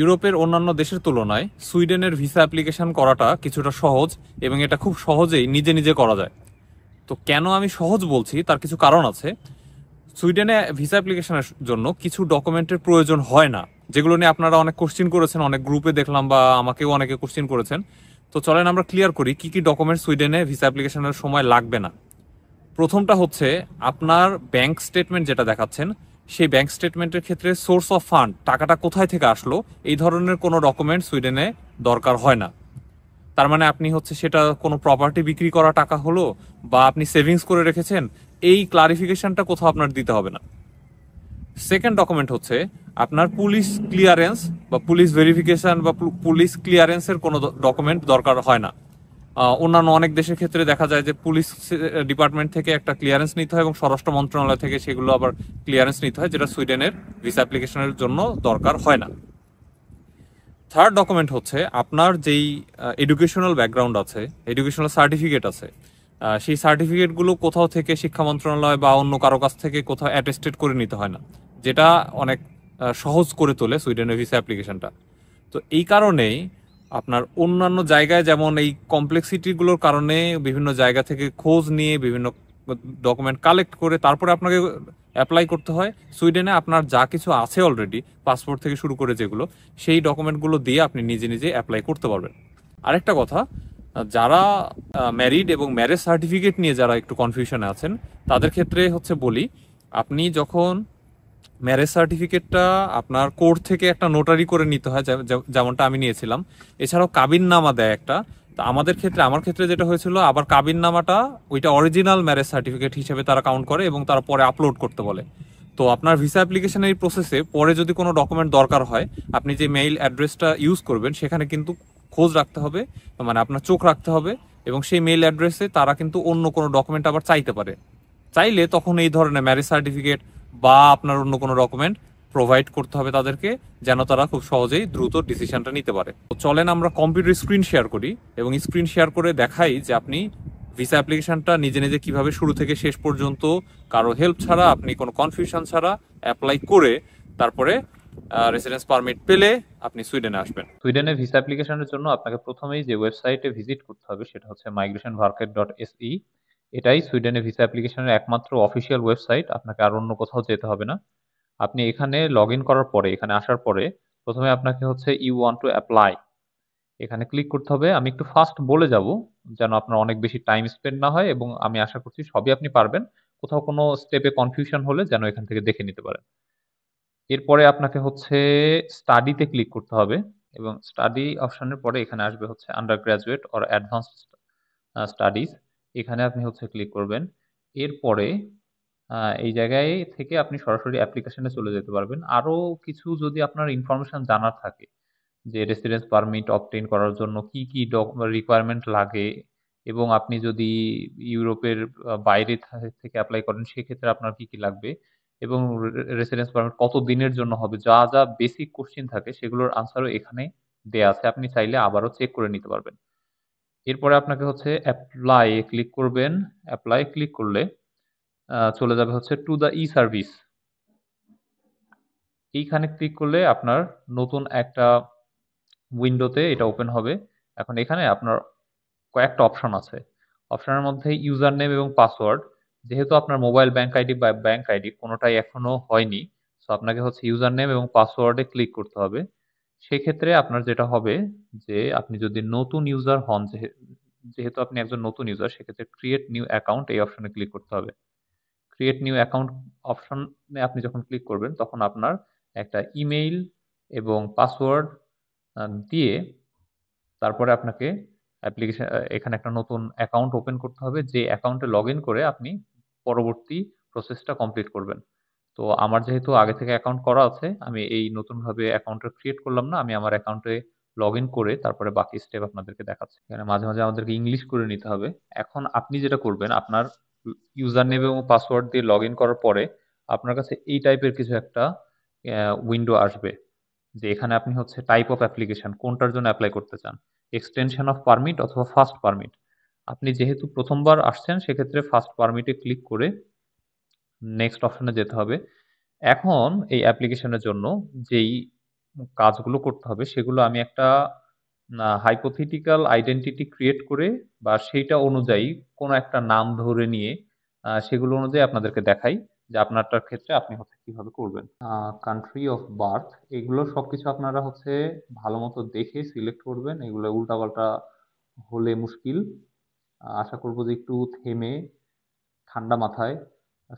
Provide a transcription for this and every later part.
ইউরোপের অন্যান্য দেশের তুলনায় সুইডেনের ভিসা অ্যাপ্লিকেশন করাটা কিছুটা সহজ এবং এটা খুব সহজেই নিজে নিজে করা যায়। তো কেন আমি সহজ বলছি তার কিছু কারণ আছে। সুইডেনে ভিসা অ্যাপ্লিকেশনের জন্য কিছু ডকুমেন্টের প্রয়োজন হয় না, যেগুলো নিয়ে আপনারা অনেক কোশ্চিন করেছেন, অনেক গ্রুপে দেখলাম বা আমাকেও অনেকে কোশ্চিন করেছেন। তো চলেন আমরা ক্লিয়ার করি কি কি ডকুমেন্ট সুইডেনে ভিসা অ্যাপ্লিকেশনের সময় লাগবে না। প্রথমটা হচ্ছে আপনার ব্যাংক স্টেটমেন্ট যেটা দেখাচ্ছেন, সেই ব্যাংক স্টেটমেন্টের ক্ষেত্রে সোর্স অফ ফান্ড, টাকাটা কোথায় থেকে আসলো, এই ধরনের কোনো ডকুমেন্ট সুইডেনে দরকার হয় না। তার মানে আপনি হচ্ছে সেটা কোনো প্রপার্টি বিক্রি করা টাকা হলো বা আপনি সেভিংস করে রেখেছেন, এই ক্লারিফিকেশনটা কোথাও আপনার দিতে হবে না। সেকেন্ড ডকুমেন্ট হচ্ছে আপনার পুলিশ ক্লিয়ারেন্স বা পুলিশ ভেরিফিকেশন বা পুলিশ ক্লিয়ারেন্সের কোনো ডকুমেন্ট দরকার হয় না। অন্যান্য অনেক দেশের ক্ষেত্রে দেখা যায় যে পুলিশ ডিপার্টমেন্ট থেকে একটা ক্লিয়ারেন্স নিতে হয় এবং স্বরাষ্ট্র মন্ত্রণালয় থেকে সেগুলো আবার ক্লিয়ারেন্স নিতে হয়, যেটা সুইডেনের ভিসা অ্যাপ্লিকেশনের জন্য দরকার হয় না। থার্ড ডকুমেন্ট হচ্ছে আপনার যেই এডুকেশনাল ব্যাকগ্রাউন্ড আছে, এডুকেশনাল সার্টিফিকেট আছে, সেই সার্টিফিকেটগুলো কোথাও থেকে শিক্ষা মন্ত্রণালয় বা অন্য কারো কাছ থেকে কোথাও অ্যাটেস্টেড করে নিতে হয় না, যেটা অনেক সহজ করে তোলে সুইডেনের ভিসা অ্যাপ্লিকেশনটা। তো এই কারণেই আপনার অন্যান্য জায়গায় যেমন এই কমপ্লেক্সিটিগুলোর কারণে বিভিন্ন জায়গা থেকে খোঁজ নিয়ে বিভিন্ন ডকুমেন্ট কালেক্ট করে তারপরে আপনাকে অ্যাপ্লাই করতে হয়, সুইডেনে আপনার যা কিছু আছে অলরেডি, পাসপোর্ট থেকে শুরু করে যেগুলো, সেই ডকুমেন্টগুলো দিয়ে আপনি নিজে নিজে অ্যাপ্লাই করতে পারবেন। আরেকটা কথা, যারা ম্যারিড এবং ম্যারেজ সার্টিফিকেট নিয়ে যারা একটু কনফিউশনে আছেন, তাদের ক্ষেত্রে হচ্ছে বলি, আপনি যখন ম্যারেজ সার্টিফিকেটটা আপনার কোর্ট থেকে একটা নোটারি করে নিতে হয়, যেমনটা আমি নিয়েছিলাম। এছাড়াও কাবিন নামা দেয় একটা। তা আমাদের ক্ষেত্রে, আমার ক্ষেত্রে যেটা হয়েছিল, আবার কাবিন নামাটা ওইটা অরিজিনাল ম্যারেজ সার্টিফিকেট হিসেবে তারা কাউন্ট করে এবং তারা পরে আপলোড করতে বলে। তো আপনার ভিসা অ্যাপ্লিকেশনের এই প্রসেসে পরে যদি কোনো ডকুমেন্ট দরকার হয়, আপনি যে মেইল অ্যাড্রেসটা ইউজ করবেন সেখানে কিন্তু খোঁজ রাখতে হবে, মানে আপনার চোখ রাখতে হবে, এবং সেই মেইল অ্যাড্রেসে তারা কিন্তু অন্য কোনো ডকুমেন্ট আবার চাইতে পারে। চাইলে তখন এই ধরনের ম্যারেজ সার্টিফিকেট বা আপনার অন্য কোনো ডকুমেন্ট প্রোভাইড করতে হবে তাদেরকে, যেন তারা খুব সহজেই দ্রুত ডিসিশনটা নিতে পারে। তো চলেন আমরা কম্পিউটার স্ক্রিন শেয়ার করি এবং স্ক্রিন শেয়ার করে দেখাই যে আপনি ভিসা অ্যাপ্লিকেশনটা নিজে নিজে কিভাবে শুরু থেকে শেষ পর্যন্ত কারো হেল্প ছাড়া, আপনি কোনো কনফিউশন ছাড়া অ্যাপ্লাই করে তারপরে রেসিডেন্স পারমিট পেলে আপনি সুইডেনে আসবেন। সুইডেনে ভিসা অ্যাপ্লিকেশনের জন্য আপনাকে প্রথমেই যে ওয়েবসাইটে ভিজিট করতে হবে সেটা হচ্ছে migrationverket.se। এটাই সুইডেনে ভিসা অ্যাপ্লিকেশনের একমাত্র অফিসিয়াল ওয়েবসাইট, আপনাকে আর অন্য কোথাও যেতে হবে না। আপনি এখানে লগ ইন করার পরে, এখানে আসার পরে প্রথমে আপনাকে হচ্ছে ইউ ওয়ান্ট টু অ্যাপ্লাই, এখানে ক্লিক করতে হবে। আমি একটু ফাস্ট বলে যাব যেন আপনার অনেক বেশি টাইম স্পেন্ড না হয়, এবং আমি আশা করছি সবই আপনি পারবেন। কোথাও কোনো স্টেপে কনফিউশন হলে যেন এখান থেকে দেখে নিতে পারেন। এরপরে আপনাকে হচ্ছে স্টাডিতে ক্লিক করতে হবে, এবং স্টাডি অপশনের পরে এখানে আসবে হচ্ছে under graduate or advanced studies, এখানে আপনি হচ্ছে ক্লিক করবেন। এরপরে এই জায়গায় থেকে আপনি সরাসরি অ্যাপ্লিকেশনে চলে যেতে পারবেন। আরো কিছু যদি আপনার ইনফরমেশন জানার থাকে, যে রেসিডেন্স পারমিট অবটেইন করার জন্য কি কি রিকোয়ারমেন্ট লাগে, এবং আপনি যদি ইউরোপের বাইরে থেকে অ্যাপ্লাই করেন সেক্ষেত্রে আপনার কি কি লাগবে, এবং রেসিডেন্স পারমিট কত দিনের জন্য হবে, যা যা বেসিক কোশ্চিন থাকে সেগুলোর আনসারও এখানে দেয়া আছে, আপনি চাইলে আবারও চেক করে নিতে পারবেন। এরপরে আপনাকে হচ্ছে অ্যাপ্লাই ক্লিক করবেন। অ্যাপ্লাই ক্লিক করলে চলে যাবে হচ্ছে টু দ্য ই সার্ভিস। এইখানে ক্লিক করলে আপনার নতুন একটা উইন্ডোতে এটা ওপেন হবে। এখন এখানে আপনার কয়েকটা অপশন আছে। অপশনের মধ্যে ইউজার নেম এবং পাসওয়ার্ড, যেহেতু আপনার মোবাইল ব্যাংক আইডি বা ব্যাংক আইডি কোনোটাই এখনো হয়নি, সো আপনাকে হচ্ছে ইউজার নেম এবং পাসওয়ার্ডে ক্লিক করতে হবে। সেক্ষেত্রে আপনার যেটা হবে, যে আপনি যদি নতুন ইউজার হন, যেহেতু আপনি একজন নতুন ইউজার, সেক্ষেত্রে ক্রিয়েট নিউ অ্যাকাউন্ট এই অপশনে ক্লিক করতে হবে। ক্রিয়েট নিউ অ্যাকাউন্ট অপশনে আপনি যখন ক্লিক করবেন তখন আপনার একটা ইমেইল এবং পাসওয়ার্ড দিয়ে তারপরে আপনাকে অ্যাপ্লিকেশন এখানে একটা নতুন অ্যাকাউন্ট ওপেন করতে হবে, যে অ্যাকাউন্টে লগ ইন করে আপনি পরবর্তী প্রসেসটা কমপ্লিট করবেন। তো আমার যেহেতু আগে থেকে অ্যাকাউন্ট করা আছে, আমি এই নতুনভাবে অ্যাকাউন্টটা ক্রিয়েট করলাম না, আমি আমার অ্যাকাউন্টে লগ ইন করে তারপরে বাকি স্টেপ আপনাদেরকে দেখাচ্ছি। এখানে মাঝে মাঝে আমাদেরকে ইংলিশ করে নিতে হবে। এখন আপনি যেটা করবেন, আপনার ইউজার নেম এবং পাসওয়ার্ড দিয়ে লগ ইন করার পরে আপনার কাছে এই টাইপের কিছু একটা উইন্ডো আসবে, যে এখানে আপনি হচ্ছে টাইপ অফ অ্যাপ্লিকেশন কোনটার জন্য অ্যাপ্লাই করতে চান, এক্সটেনশন অফ পারমিট অথবা ফার্স্ট পারমিট। আপনি যেহেতু প্রথমবার আসছেন সেক্ষেত্রে ফার্স্ট পারমিটে ক্লিক করে নেক্সট অপশনে যেতে হবে। এখন এই অ্যাপ্লিকেশনের জন্য যেই কাজগুলো করতে হবে সেগুলো আমি একটা হাইপোথেটিক্যাল আইডেন্টিটি ক্রিয়েট করে বা সেইটা অনুযায়ী কোনো একটা নাম ধরে নিয়ে সেগুলো অনুযায়ী আপনাদেরকে দেখাই যে আপনারটার ক্ষেত্রে আপনি হচ্ছে কিভাবে করবেন। কান্ট্রি অফ বার্থ এগুলো সবকিছু আপনারা হচ্ছে ভালো মতো দেখে সিলেক্ট করবেন, এগুলো উল্টাপাল্টা হলে মুশকিল। আশা করবো যে একটু থেমে ঠান্ডা মাথায়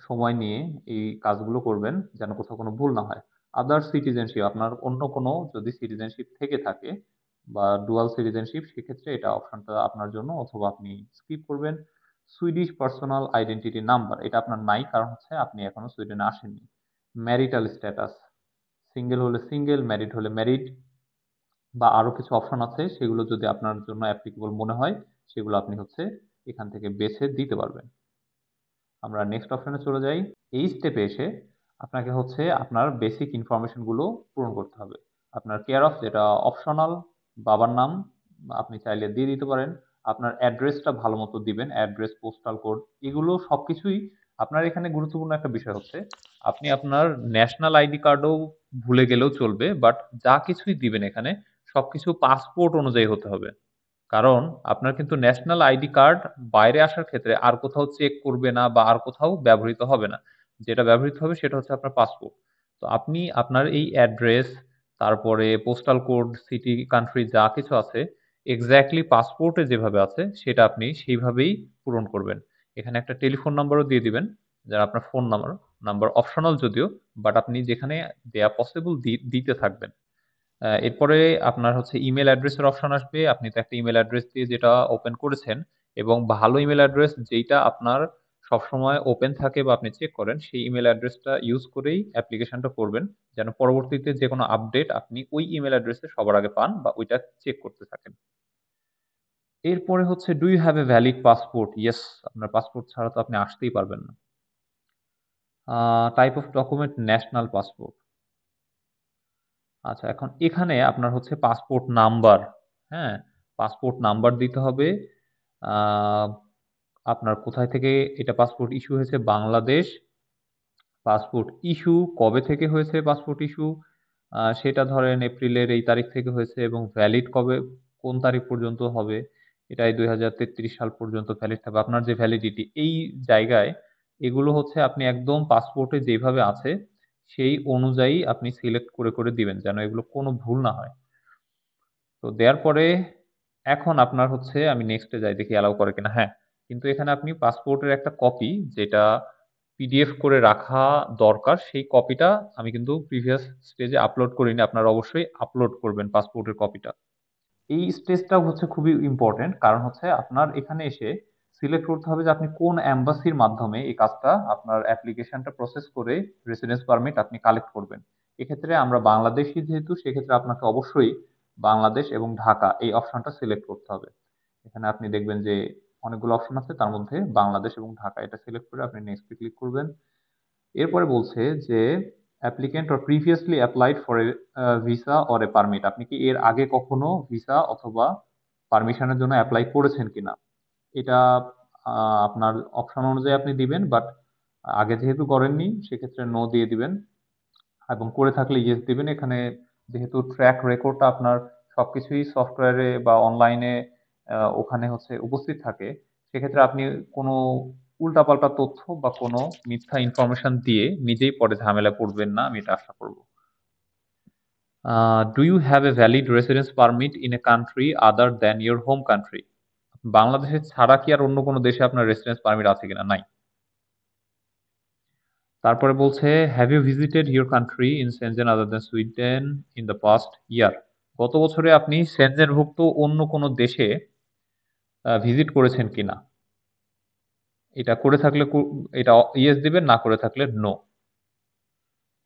সময় নিয়ে এই কাজগুলো করবেন যেন কোথাও কোনো ভুল না হয়। আদার সিটিজেনশিপ, আপনার অন্য কোনো যদি সিটিজেনশিপ থেকে থাকে বা ডুয়াল সিটিজেনশিপ, সেক্ষেত্রে এটা অপশনটা আপনার জন্য, অথবা আপনি স্কিপ করবেন। সুইডিশ পার্সোনাল আইডেন্টিটি নাম্বার, এটা আপনার নাই, কারণ হচ্ছে আপনি এখনো সুইডেনে আসেননি। ম্যারিটাল স্ট্যাটাস, সিঙ্গেল হলে সিঙ্গেল, ম্যারিড হলে ম্যারিড, বা আরো কিছু অপশন আছে, সেগুলো যদি আপনার জন্য অ্যাপ্লিকেবল মনে হয় সেগুলো আপনি হচ্ছে এখান থেকে বেছে দিতে পারবেন। আমরা নেক্সট অপশনে চলে যাই। এই স্টেপে এসে আপনাকে হচ্ছে আপনার বেসিক ইনফরমেশন গুলো পূরণ করতে হবে। আপনার কেয়ার অফ, যেটা অপশনাল, বাবার নাম আপনি চাইলে দিয়ে দিতে পারেন। আপনার অ্যাড্রেসটা ভালো মতো দিবেন, অ্যাড্রেস, পোস্টাল কোড, এগুলো সবকিছুই। আপনার এখানে গুরুত্বপূর্ণ একটা বিষয় হচ্ছে আপনি আপনার ন্যাশনাল আইডি কার্ডও ভুলে গেলেও চলবে, বাট যা কিছুই দিবেন এখানে সবকিছু পাসপোর্ট অনুযায়ী হতে হবে। কারণ আপনার কিন্তু ন্যাশনাল আইডি কার্ড বাইরে আসার ক্ষেত্রে আর কোথাও চেক করবে না বা আর কোথাও ব্যবহৃত হবে না। যেটা ব্যবহৃত হবে সেটা হচ্ছে আপনার পাসপোর্ট। তো আপনি আপনার এই অ্যাড্রেস, তারপরে পোস্টাল কোড, সিটি, কান্ট্রি যা কিছু আছে এক্স্যাক্টলি পাসপোর্টে যেভাবে আছে সেটা আপনি সেইভাবেই পূরণ করবেন। এখানে একটা টেলিফোন নাম্বারও দিয়ে দিবেন, যারা আপনার ফোন নাম্বার, নাম্বার অপশনাল যদিও, বাট আপনি যেখানে দেয়া পসিবল দিতে থাকবেন। এরপরে আপনার হচ্ছে ইমেল অ্যাড্রেসের অপশন আসবে। আপনি তো একটা ইমেল অ্যাড্রেস দিয়ে যেটা ওপেন করেছেন, এবং ভালো ইমেল অ্যাড্রেস যেইটা আপনার সবসময় ওপেন থাকে বা আপনি চেক করেন, সেই ইমেল অ্যাড্রেসটা ইউজ করেই অ্যাপ্লিকেশনটা করবেন, যেন পরবর্তীতে যে কোনো আপডেট আপনি ওই ইমেল অ্যাড্রেসে সবার আগে পান বা ওইটা চেক করতে থাকেন। এরপরে হচ্ছে do you have a valid passport? Yes, আপনার পাসপোর্ট ছাড়া তো আপনি আসতেই পারবেন না। Type of document, national passport. আচ্ছা, এখন এখানে আপনার হচ্ছে পাসপোর্ট নাম্বার, হ্যাঁ, পাসপোর্ট নাম্বার দিতে হবে। আহ, আপনার কোথায় থেকে এটা পাসপোর্ট ইস্যু হয়েছে, বাংলাদেশ। পাসপোর্ট ইস্যু কবে থেকে হয়েছে, পাসপোর্ট ইস্যু সেটা ধরেন এপ্রিলের এই তারিখ থেকে হয়েছে, এবং ভ্যালিড কবে, কোন তারিখ পর্যন্ত হবে, এটাই 2033 সাল পর্যন্ত ভ্যালিড থাকবে আপনার যে ভ্যালিডিটি। এই জায়গায় এগুলো হচ্ছে আপনি একদম পাসপোর্টে যেভাবে আছে সেই অনুযায়ী আপনি সিলেক্ট করে করে দিবেন, যেন এগুলো কোনো ভুল না হয়। তো দেওয়ার পরে এখন আপনার হচ্ছে, আমি নেক্সটে যাই দেখি অ্যালাউ করে কিনা। হ্যাঁ, কিন্তু এখানে আপনি পাসপোর্টের একটা কপি, যেটা পিডিএফ করে রাখা দরকার, সেই কপিটা আমি কিন্তু প্রিভিয়াস স্টেজে আপলোড করিনি, আপনারা অবশ্যই আপলোড করবেন পাসপোর্টের কপিটা। এই স্টেজটাও হচ্ছে খুবই ইম্পর্টেন্ট, কারণ হচ্ছে আপনার এখানে এসে সিলেক্ট করতে হবে যে আপনি কোন এম্বাসির মাধ্যমে এই কাজটা, আপনার অ্যাপ্লিকেশনটা প্রসেস করে রেসিডেন্স পারমিট আপনি কালেক্ট করবেন। এক্ষেত্রে আমরা বাংলাদেশি যেহেতু, সেক্ষেত্রে আপনাকে অবশ্যই বাংলাদেশ এবং ঢাকা এই অপশনটা সিলেক্ট করতে হবে। এখানে আপনি দেখবেন যে অনেকগুলো অপশন আছে, তার মধ্যে বাংলাদেশ এবং ঢাকা এটা সিলেক্ট করে আপনি নেক্সট ক্লিক করবেন। এরপরে বলছে যে applicant or previously applied for a visa or a permit, আপনি কি এর আগে কখনো ভিসা অথবা পারমিশনের জন্য অ্যাপ্লাই করেছেন কিনা। এটা আপনার অপশন অনুযায়ী আপনি দিবেন, বাট আগে যেহেতু করেননি সেক্ষেত্রে নো দিয়ে দিবেন, এবং করে থাকলে ইয়েস দিবেন। এখানে যেহেতু ট্র্যাক রেকর্ডটা আপনার সবকিছুই সফটওয়্যারে বা অনলাইনে ওখানে হচ্ছে উপস্থিত থাকে, সেক্ষেত্রে আপনি কোনো উল্টাপাল্টা তথ্য বা কোনো মিথ্যা ইনফরমেশন দিয়ে নিজেই পরে ঝামেলা পড়বেন না, আমি এটা আশা করব। Do you have a valid residence permit in a country other than your home country? বাংলাদেশে ছাড়া কি আর অন্য কোনো দেশে আপনার রেসিডেন্স পারমিট আছে কিনা? নাই। তারপরে বলছে have you visited your country in Schengen other than Sweden in the past year? গত বছরে আপনি সেনজেনভুক্ত অন্য কোনো দেশে ভিজিট করেছেন কিনা। এটা করে থাকলে এটা ইয়েস দিবেন, না করে থাকলে নো।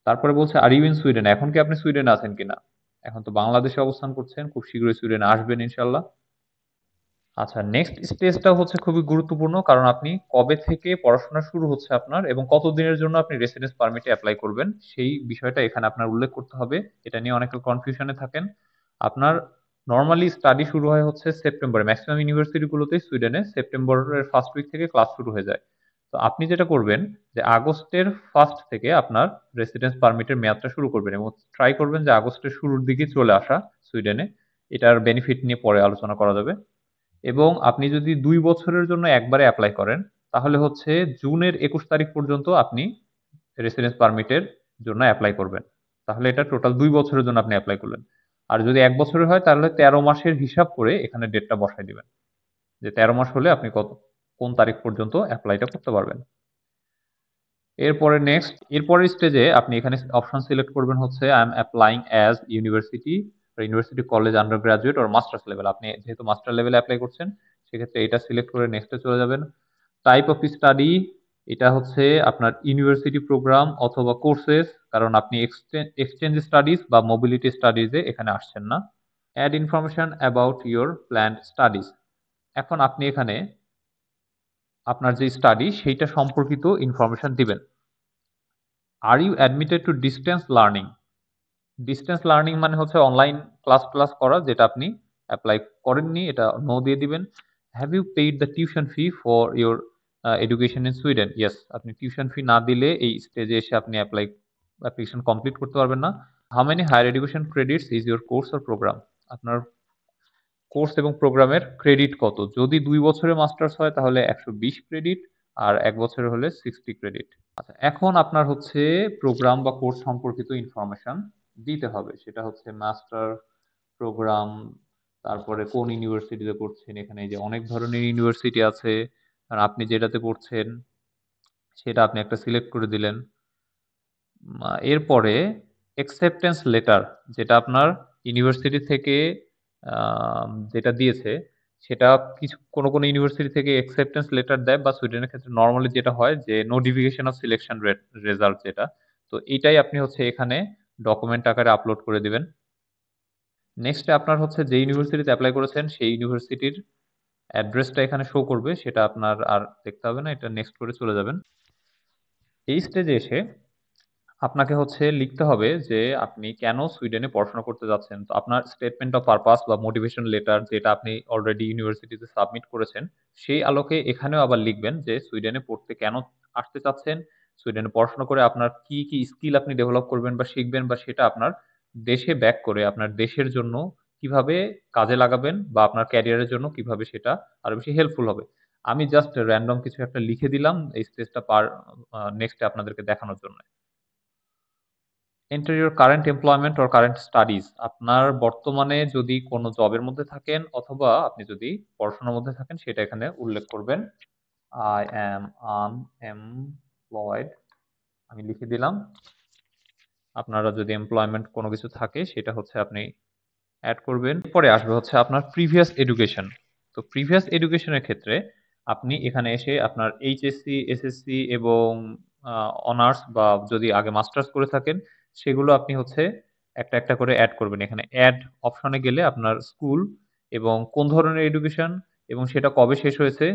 তারপরে বলছে আর ইউ ইন সুইডেন, এখন কি আপনি সুইডেনে আছেন কিনা। এখন তো বাংলাদেশে অবস্থান করছেন, খুব শীঘ্রই সুইডেনে আসবেন ইনশাল্লাহ। আচ্ছা, নেক্সট স্টেজটা হচ্ছে খুবই গুরুত্বপূর্ণ, কারণ আপনি কবে থেকে পড়াশোনা শুরু হচ্ছে আপনার এবং কতদিনের জন্য আপনি রেসিডেন্স পারমিটে অ্যাপ্লাই করবেন সেই বিষয়টা এখানে আপনার উল্লেখ করতে হবে। এটা নিয়ে অনেকে কনফিউশনে থাকেন। আপনার নর্মালি স্টাডি শুরু হয় হচ্ছে সেপ্টেম্বরে, ম্যাক্সিমাম ইউনিভার্সিটিগুলোতেই সুইডেনে সেপ্টেম্বরের ফার্স্ট উইক থেকে ক্লাস শুরু হয়ে যায়। তো আপনি যেটা করবেন যে আগস্টের 1 থেকে আপনার রেসিডেন্স পারমিটের মেয়াদটা শুরু করবেন এবং ট্রাই করবেন যে আগস্টের শুরুর দিকে চলে আসা সুইডেনে। এটার বেনিফিট নিয়ে পরে আলোচনা করা যাবে। এবং আপনি যদি 2 বছরের জন্য একবারে এপ্লাই করেন, তাহলে হচ্ছে জুনের 21 তারিখ পর্যন্ত আপনি রেসিডেন্স পারমিটের জন্য এপ্লাই করবেন। তাহলে এটা টোটাল 2 বছরের জন্য আপনি এপ্লাই করলেন। আর যদি 1 বছরের হয় তাহলে 13 মাসের হিসাব করে এখানে ডেটটা বসায় দিবেন। যে 13 মাস হলে আপনি কোন তারিখ পর্যন্ত এপ্লাইটা করতে পারবেন। এরপরের স্টেজে আপনি এখানে অপশন সিলেক্ট করবেন হচ্ছে I am applying as university university college under graduate or masters level. আপনি যেহেতু মাস্টার লেভেলে অ্যাপ্লাই করছেন সেক্ষেত্রে এটা সিলেক্ট করে নেক্সটে চলে যাবেন। টাইপ অফ স্টাডি, এটা হচ্ছে আপনার ইউনিভার্সিটি প্রোগ্রাম অথবা কোর্সেস, কারণ আপনি এক্সচেঞ্জ স্টাডিজ বা মোবিলিটি স্টাডিজে এখানে আসছেন না। Add information about your planned studies, এখন আপনি এখানে আপনার যে স্টাডি সেইটা সম্পর্কিত ইনফরমেশন দিবেন। Are you admitted to distance learning, distance learning মানে হচ্ছে অনলাইন ক্লাস করা, যেটা আপনি অ্যাপ্লাই করেননি, এটা নো দিয়ে দিবেন। Have you paid the tuition fee for your education in Sweden, yes. আপনি টিউশন ফি না দিলে এই স্টেজে এসে আপনি অ্যাপ্লিকেশন কমপ্লিট করতে পারবেন না। How many higher education credits is your course or programme, আপনার কোর্স এবং প্রোগ্রামের ক্রেডিট কত। যদি 2 বছরের মাস্টার্স হয় তাহলে 120 ক্রেডিট, আর 1 বছরের হলে 60 ক্রেডিট। আচ্ছা, এখন আপনার হচ্ছে প্রোগ্রাম বা কোর্স সম্পর্কিত ইনফরমেশন দিতে হবে। সেটা হচ্ছে মাস্টার প্রোগ্রাম, তারপরে কোন ইউনিভার্সিটিতে পড়ছেন, এখানে এই যে অনেক ধরনের ইউনিভার্সিটি আছে, আর আপনি যেটাতে পড়ছেন সেটা আপনি একটা সিলেক্ট করে দিলেন। এরপরে অ্যাকসেপ্টেন্স লেটার, যেটা আপনার ইউনিভার্সিটি থেকে যেটা দিয়েছে সেটা কোনো ইউনিভার্সিটি থেকে অ্যাকসেপ্টেন্স লেটার দেয়, বা সুইডেনের ক্ষেত্রে নর্মালি যেটা হয় যে নোটিফিকেশন অফ সিলেকশন রেজাল্ট যেটা, তো এটাই আপনি হচ্ছে এখানে ডকুমেন্ট আকারে আপলোড করে দিবেন। নেক্সট আপনার হচ্ছে যে ইউনিভার্সিটিতে অ্যাপ্লাই করেছেন সেই ইউনিভার্সিটির অ্যাড্রেসটা এখানে শো করবে, সেটা আপনার আর দেখতে হবে না, এটা নেক্সট করে চলে যাবেন। এই স্টেজে এসে আপনাকে হচ্ছে লিখতে হবে যে আপনি কেন সুইডেনে পড়াশোনা করতে যাচ্ছেন। তো আপনার স্টেটমেন্ট অফ পারপাস বা মোটিভেশন লেটার যেটা আপনি অলরেডি ইউনিভার্সিটিতে সাবমিট করেছেন, সেই আলোকে এখানেও আবার লিখবেন যে সুইডেনে পড়তে কেন আসতে চাচ্ছেন, সুইডেনে পড়াশোনা করে আপনার কি কি স্কিল আপনি ডেভেলপ করবেন বা শিখবেন, বা সেটা আপনার দেশে ব্যাক করে আপনার দেশের জন্য কিভাবে কাজে লাগাবেন, বা আপনার ক্যারিয়ারের জন্য কিভাবে সেটা আরো বেশি হেল্পফুল হবে। আমি জাস্ট র্যান্ডম কিছু একটা লিখে দিলাম এই স্টেজটা নেক্সটে আপনাদেরকে দেখানোর জন্য। Enter your current employment or current studies, আপনার বর্তমানে যদি কোনো জবের মধ্যে থাকেন অথবা আপনি যদি পড়াশোনার মধ্যে থাকেন সেটা এখানে উল্লেখ করবেন। আই অ্যাম আনএমপ্লয়েড, আমি লিখে দিলাম। আপনারা যদি এমপ্লয়মেন্ট কোনো কিছু থাকে সেটা হচ্ছে আপনি অ্যাড করবেন। পরে আসবে হচ্ছে আপনার প্রিভিয়াস এডুকেশন। তো প্রিভিয়াস এডুকেশনের ক্ষেত্রে আপনি এখানে এসে আপনার এইচএসসি, এসএসসি এবং অনার্স, বা যদি আগে মাস্টার্স করে থাকেন সেগুলো আপনি হচ্ছে একটা একটা করে অ্যাড করবেন। এখানে অ্যাড অপশনে গেলে আপনার স্কুল এবং কোন ধরনের এডুকেশন এবং সেটা কবে শেষ হয়েছে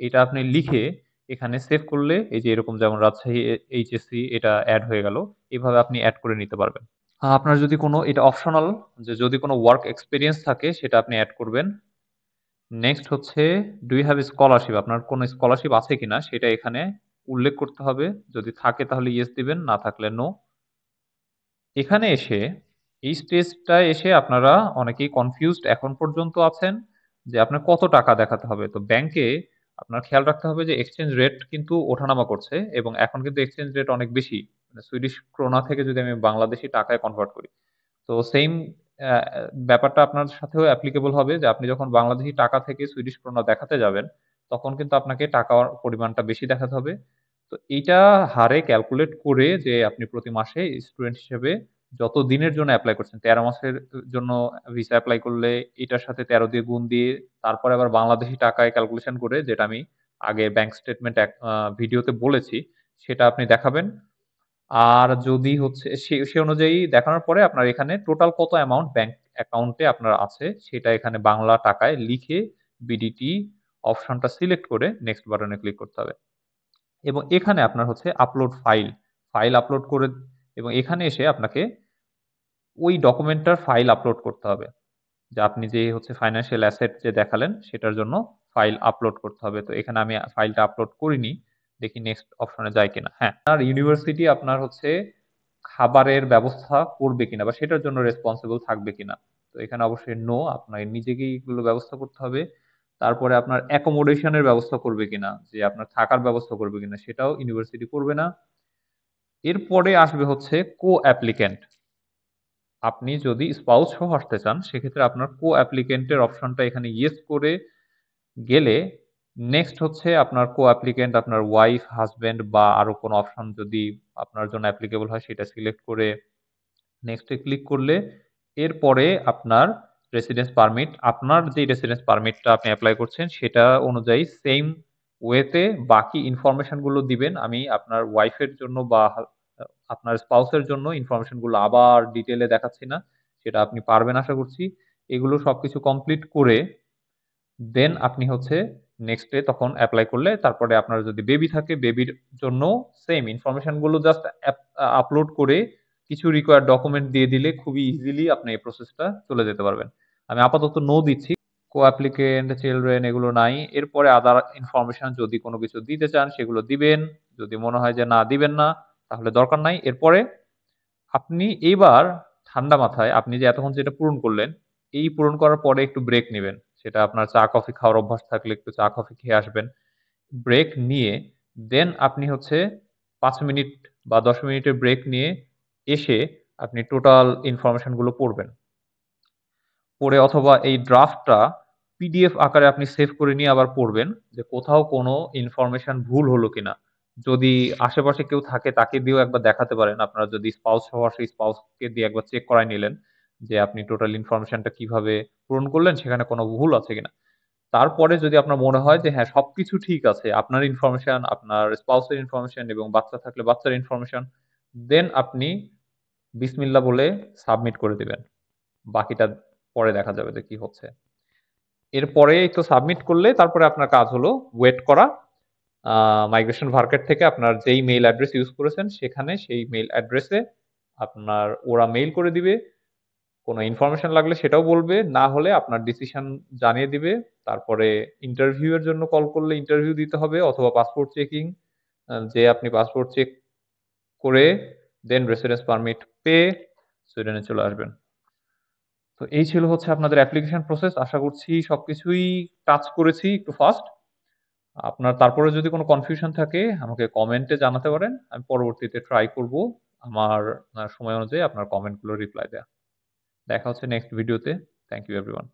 এটা আপনি লিখে এখানে সেভ করলে এই যে এরকম, যেমন রাজশাহী এইচএসসি এটা অ্যাড হয়ে গেল। এভাবে আপনি অ্যাড করে নিতে পারবেন। আপনার যদি কোনো, এটা অপশনাল, যে যদি কোনো ওয়ার্ক এক্সপেরিয়েন্স থাকে সেটা আপনি অ্যাড করবেন। নেক্সট হচ্ছে ডু ইউ হ্যাভ স্কলারশিপ, আপনার কোনো স্কলারশিপ আছে কিনা সেটা এখানে উল্লেখ করতে হবে। যদি থাকে তাহলে ইয়েস দিবেন, না থাকলে নো। এখানে এসে এই স্টেজটায় এসে আপনারা অনেকেই কনফিউজড এখন পর্যন্ত আছেন যে আপনার কত টাকা দেখাতে হবে। তো ব্যাংকে আপনার খেয়াল রাখতে হবে যে এক্সচেঞ্জ রেট কিন্তু ওঠানামা করছে, এবং এখন কিন্তু এক্সচেঞ্জ রেট অনেক বেশি। মানে সুইডিশ ক্রোনা থেকে যদি আমি বাংলাদেশি টাকায় কনভার্ট করি, তো সেইম ব্যাপারটা আপনার সাথেও অ্যাপ্লিকেবল হবে, যে আপনি যখন বাংলাদেশী টাকা থেকে সুইডিশ ক্রোনা দেখাতে যাবেন তখন কিন্তু আপনাকে টাকার পরিমাণটা বেশি দেখাতে হবে। তো এইটা হারে ক্যালকুলেট করে যে আপনি প্রতি মাসে স্টুডেন্ট হিসেবে যত দিনের জন্য এপ্লাই করছেন, 13 মাসের জন্য ভিসা এপ্লাই করলে এটার সাথে 13 দিয়ে গুণ দিয়ে তারপরে আবার বাংলাদেশী টাকায় ক্যালকুলেশন করে, যেটা আমি আগে ব্যাংক স্টেটমেন্ট ভিডিওতে বলেছি, সেটা আপনি দেখাবেন। আর যদি হচ্ছে সে অনুযায়ী দেখানোর পরে আপনার এখানে টোটাল কত অ্যামাউন্ট ব্যাংক অ্যাকাউন্টে আপনার আছে সেটা এখানে বাংলা টাকায় লিখে বিডিটি অপশনটা সিলেক্ট করে নেক্সট বাটনে ক্লিক করতে হবে। এবং এখানে আপনার হচ্ছে আপলোড ফাইল আপলোড করে, এবং এখানে এসে আপনাকে ওই ডকুমেন্টটার ফাইল আপলোড করতে হবে, যে আপনি যে হচ্ছে ফাইন্যান্সিয়াল অ্যাসেট যে দেখালেন সেটার জন্য ফাইল আপলোড করতে হবে। তো এখানে আমি ফাইলটা আপলোড করিনি, দেখি নেক্সট অপশনে যায় কিনা। হ্যাঁ, আর ইউনিভার্সিটি আপনার হচ্ছে খাবারের ব্যবস্থা করবে কিনা বা সেটার জন্য রেসপন্সিবল থাকবে কিনা। তো এখানে অবশ্যই নো, আপনার নিজেকেই এগুলো ব্যবস্থা করতে হবে। তারপরে আপনার অ্যাকোমোডেশনের ব্যবস্থা করবে কিনা, যে আপনার থাকার ব্যবস্থা করবে কিনা, সেটাও ইউনিভার্সিটি করবে না। এরপরে আসবে হচ্ছে কো অ্যাপ্লিক্যান্ট। আপনি যদি স্পাউস সহ আসতে চান সেক্ষেত্রে আপনার কো অ্যাপ্লিক্যান্টের অপশনটা এখানে ইয়েস করে গেলে নেক্সট হচ্ছে আপনার কো অ্যাপ্লিক্যান্ট আপনার ওয়াইফ, হাজবেন্ড বা আরো কোনো অপশন যদি আপনার জন্য অ্যাপ্লিকেবল হয় সেটা সিলেক্ট করে নেক্সটে ক্লিক করলে এরপরে আপনার রেসিডেন্স পারমিট, আপনার যে রেসিডেন্স পারমিটটা আপনি এপ্লাই করছেন সেটা অনুযায়ী সেম ওয়েতে বাকি ইনফরমেশন গুলো দিবেন। আমি আপনার ওয়াইফের জন্য বা আপনার স্পাউসের জন্য ইনফরমেশন গুলো আবার ডিটেলে দেখাচ্ছি না, সেটা আপনি পারবেন আশা করছি। এগুলো সবকিছু কমপ্লিট করে দেন আপনি হচ্ছে নেক্সটে তখন এপ্লাই করলে তারপরে আপনার যদি বেবি থাকে বেবির জন্য সেম ইনফরমেশন গুলো জাস্ট আপলোড করে কিছু রিকোয়ার্ড ডকুমেন্ট দিয়ে দিলে খুবই ইজিলি আপনি এই প্রসেসটা চলে যেতে পারবেন। আমি আপাতত নো দিচ্ছি, কো অ্যাপ্লিকেন্ট, চিলড্রেন এগুলো নাই। এরপরে আদার ইনফরমেশন যদি কোনো কিছু দিতে চান সেগুলো দিবেন, যদি মনে হয় যে না দিবেন না তাহলে দরকার নাই। এরপরে আপনি এবার ঠান্ডা মাথায় আপনি যে এতক্ষণ যেটা পূরণ করলেন, এই পূরণ করার পরে একটু ব্রেক নিবেন। সেটা আপনার চা কফি খাওয়ার অভ্যাস থাকলে একটু চা কফি খেয়ে আসবেন। ব্রেক নিয়ে দেন আপনি হচ্ছে ৫ মিনিট বা ১০ মিনিটের ব্রেক নিয়ে এসে আপনি টোটাল ইনফরমেশন গুলো পড়বেন। পড়ে অথবা এই ড্রাফটটা পিডিএফ আকারে আপনি সেভ করে নিয়ে আবার পড়বেন যে কোথাও কোনো ইনফরমেশন ভুল হলো কিনা। যদি আশেপাশে কেউ থাকে তাকে দিয়েও একবার দেখাতে পারেন। আপনারা যদি স্পাউস সহ আসে স্পাউসকে দিয়ে একবার চেক করায় নিলেন যে আপনি টোটাল ইনফরমেশনটা কিভাবে পূরণ করলেন, সেখানে কোনো ভুল আছে কিনা। তারপরে যদি আপনার মনে হয় যে হ্যাঁ, সবকিছু ঠিক আছে, আপনার ইনফরমেশন, আপনার স্পাউসের ইনফরমেশন এবং বাচ্চা থাকলে বাচ্চার ইনফরমেশন, দেন আপনি বিসমিল্লাহ বলে সাবমিট করে দিবেন। বাকিটা পরে দেখা যাবে যে কি হচ্ছে। এরপরে তো সাবমিট করলে তারপরে আপনার কাজ হলো ওয়েট করা। মাইগ্রেশন ভার্কেট থেকে আপনার যেই মেইল অ্যাড্রেস ইউজ করেছেন সেখানে সেই মেইল অ্যাড্রেসে আপনার ওরা মেইল করে দিবে। কোনো ইনফরমেশন লাগলে সেটাও বলবে, না হলে আপনার ডিসিশন জানিয়ে দিবে। তারপরে ইন্টারভিউ এর জন্য কল করলে ইন্টারভিউ দিতে হবে অথবা পাসপোর্ট চেকিং, যে আপনি পাসপোর্ট চেক করে দেন রেসিডেন্স পারমিট পেয়ে সুইডেনে চলে আসবেন। তো এই ছিল হচ্ছে আপনাদের অ্যাপ্লিকেশন প্রসেস। আশা করছি সবকিছুই টাচ করেছি একটু ফাস্ট। আপনার তারপরে যদি কোনো কনফিউশন থাকে আমাকে কমেন্টে জানাতে পারেন। আমি পরবর্তীতে ট্রাই করব আমার সময় অনুযায়ী আপনার কমেন্টগুলো রিপ্লাই দেয়া। দেখা হচ্ছে নেক্সট ভিডিওতে। Thank you everyone.